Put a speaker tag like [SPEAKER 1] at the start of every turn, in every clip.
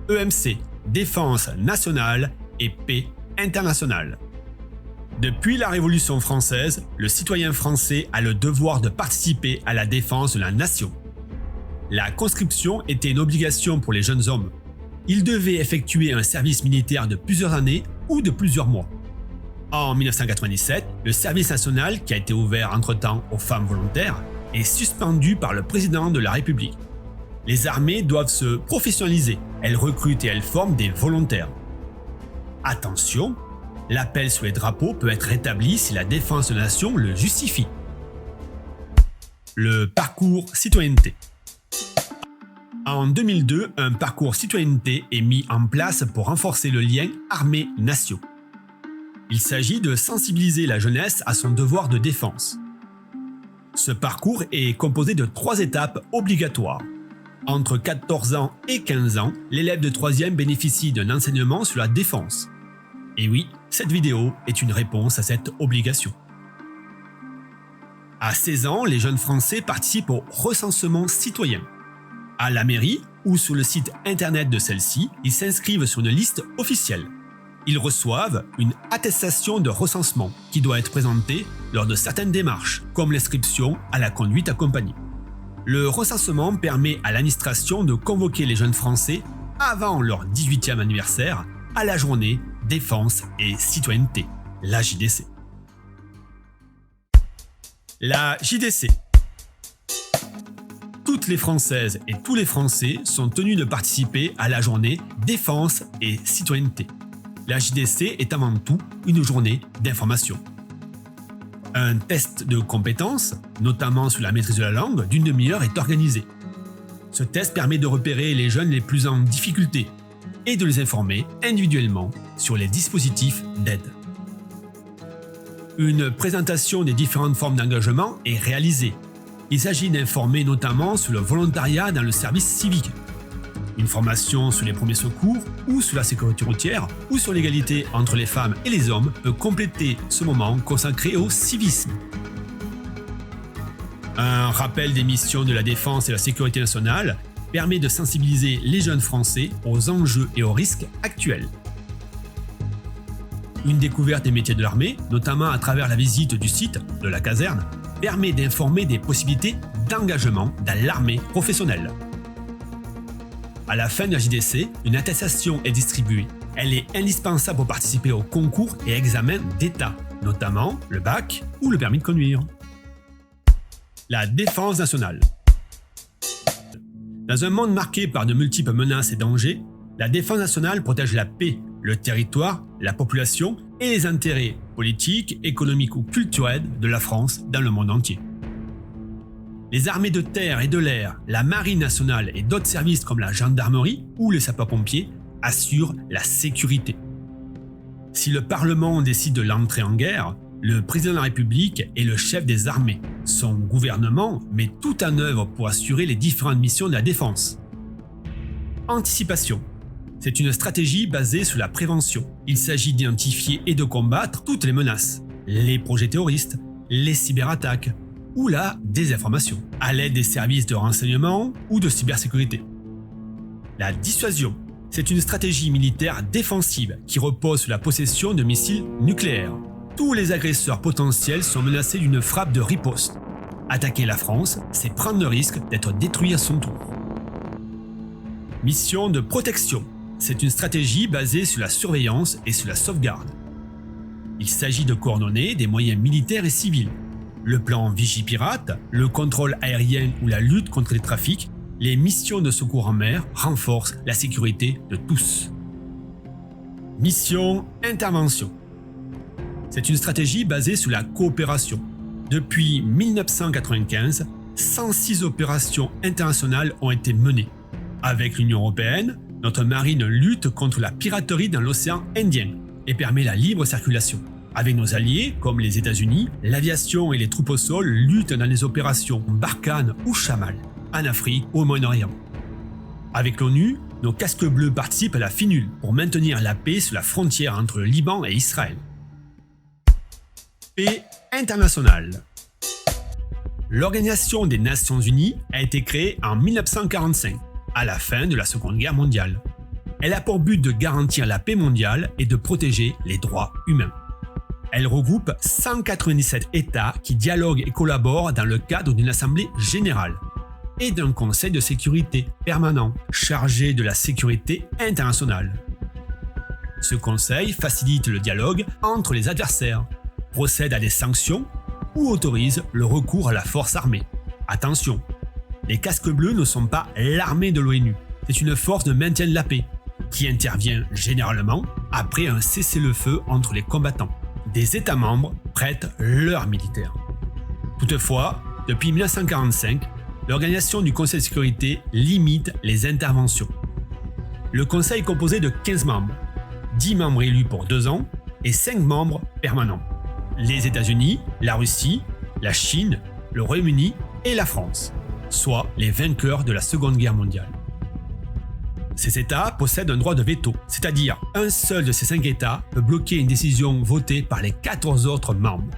[SPEAKER 1] EMC, Défense nationale et paix internationale. Depuis la Révolution française, le citoyen français a le devoir de participer à la défense de la nation. La conscription était une obligation pour les jeunes hommes. Ils devaient effectuer un service militaire de plusieurs années ou de plusieurs mois. En 1997, le service national, qui a été ouvert entre-temps aux femmes volontaires, est suspendu par le président de la République. Les armées doivent se professionnaliser. Elles recrutent et elles forment des volontaires. Attention, l'appel sur les drapeaux peut être rétabli si la défense de la nation le justifie. Le parcours citoyenneté. En 2002, un parcours citoyenneté est mis en place pour renforcer le lien armée-nation. Il s'agit de sensibiliser la jeunesse à son devoir de défense. Ce parcours est composé de 3 étapes obligatoires. Entre 14 ans et 15 ans, l'élève de 3e bénéficie d'un enseignement sur la défense. Et oui, cette vidéo est une réponse à cette obligation. À 16 ans, les jeunes Français participent au recensement citoyen. À la mairie ou sur le site internet de celle-ci, ils s'inscrivent sur une liste officielle. Ils reçoivent une attestation de recensement qui doit être présentée lors de certaines démarches, comme l'inscription à la conduite accompagnée. Le recensement permet à l'administration de convoquer les jeunes Français avant leur 18e anniversaire à la journée Défense et Citoyenneté, la JDC. La JDC. Toutes les Françaises et tous les Français sont tenus de participer à la journée Défense et Citoyenneté. La JDC est avant tout une journée d'information. Un test de compétences, notamment sur la maîtrise de la langue, d'une demi-heure est organisé. Ce test permet de repérer les jeunes les plus en difficulté et de les informer individuellement sur les dispositifs d'aide. Une présentation des différentes formes d'engagement est réalisée. Il s'agit d'informer notamment sur le volontariat dans le service civique, une formation sur les premiers secours ou sur la sécurité routière ou sur l'égalité entre les femmes et les hommes peut compléter ce moment consacré au civisme. Un rappel des missions de la défense et la sécurité nationale permet de sensibiliser les jeunes Français aux enjeux et aux risques actuels. Une découverte des métiers de l'armée, notamment à travers la visite du site de la caserne, permet d'informer des possibilités d'engagement dans l'armée professionnelle. À la fin de la JDC, une attestation est distribuée. Elle est indispensable pour participer aux concours et examens d'État, notamment le bac ou le permis de conduire. La défense nationale. Dans un monde marqué par de multiples menaces et dangers, la défense nationale protège la paix, le territoire, la population et les intérêts politiques, économiques ou culturels de la France dans le monde entier. Les armées de terre et de l'air, la marine nationale et d'autres services comme la gendarmerie ou les sapeurs-pompiers assurent la sécurité. Si le Parlement décide de l'entrée en guerre, le président de la République est le chef des armées. Son gouvernement met tout en œuvre pour assurer les différentes missions de la défense. Anticipation. C'est une stratégie basée sur la prévention. Il s'agit d'identifier et de combattre toutes les menaces, les projets terroristes, les cyberattaques ou la désinformation, à l'aide des services de renseignement ou de cybersécurité. La dissuasion. C'est une stratégie militaire défensive qui repose sur la possession de missiles nucléaires. Tous les agresseurs potentiels sont menacés d'une frappe de riposte. Attaquer la France, c'est prendre le risque d'être détruit à son tour. Mission de protection. C'est une stratégie basée sur la surveillance et sur la sauvegarde. Il s'agit de coordonner des moyens militaires et civils. Le plan Vigipirate, le contrôle aérien ou la lutte contre les trafics, les missions de secours en mer renforcent la sécurité de tous. Mission intervention. C'est une stratégie basée sur la coopération. Depuis 1995, 106 opérations internationales ont été menées. Avec l'Union européenne, notre marine lutte contre la piraterie dans l'océan Indien et permet la libre circulation. Avec nos alliés, comme les États-Unis, l'aviation et les troupes au sol luttent dans les opérations Barkhane ou Chamal, en Afrique ou au Moyen-Orient. Avec l'ONU, nos casques bleus participent à la FINUL pour maintenir la paix sur la frontière entre le Liban et Israël. Paix internationale. L'Organisation des Nations Unies a été créée en 1945, à la fin de la Seconde Guerre mondiale. Elle a pour but de garantir la paix mondiale et de protéger les droits humains. Elle regroupe 197 États qui dialoguent et collaborent dans le cadre d'une assemblée générale et d'un conseil de sécurité permanent chargé de la sécurité internationale. Ce conseil facilite le dialogue entre les adversaires, procède à des sanctions ou autorise le recours à la force armée. Attention, les casques bleus ne sont pas l'armée de l'ONU, c'est une force de maintien de la paix qui intervient généralement après un cessez-le-feu entre les combattants. Des États membres prêtent leurs militaires. Toutefois, depuis 1945, l'organisation du Conseil de sécurité limite les interventions. Le Conseil est composé de 15 membres, 10 membres élus pour 2 ans et 5 membres permanents. Les États-Unis, la Russie, la Chine, le Royaume-Uni et la France, soit les vainqueurs de la Seconde Guerre mondiale. Ces États possèdent un droit de veto, c'est-à-dire un seul de ces 5 États peut bloquer une décision votée par les 14 autres membres.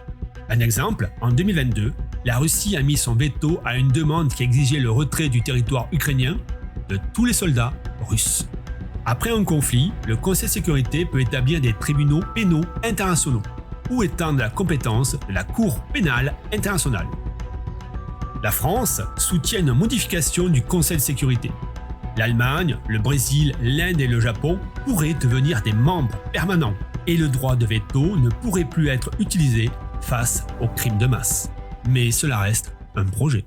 [SPEAKER 1] Un exemple, en 2022, la Russie a mis son veto à une demande qui exigeait le retrait du territoire ukrainien de tous les soldats russes. Après un conflit, le Conseil de sécurité peut établir des tribunaux pénaux internationaux ou étendre la compétence de la Cour pénale internationale. La France soutient une modification du Conseil de sécurité. L'Allemagne, le Brésil, l'Inde et le Japon pourraient devenir des membres permanents et le droit de veto ne pourrait plus être utilisé face aux crimes de masse. Mais cela reste un projet.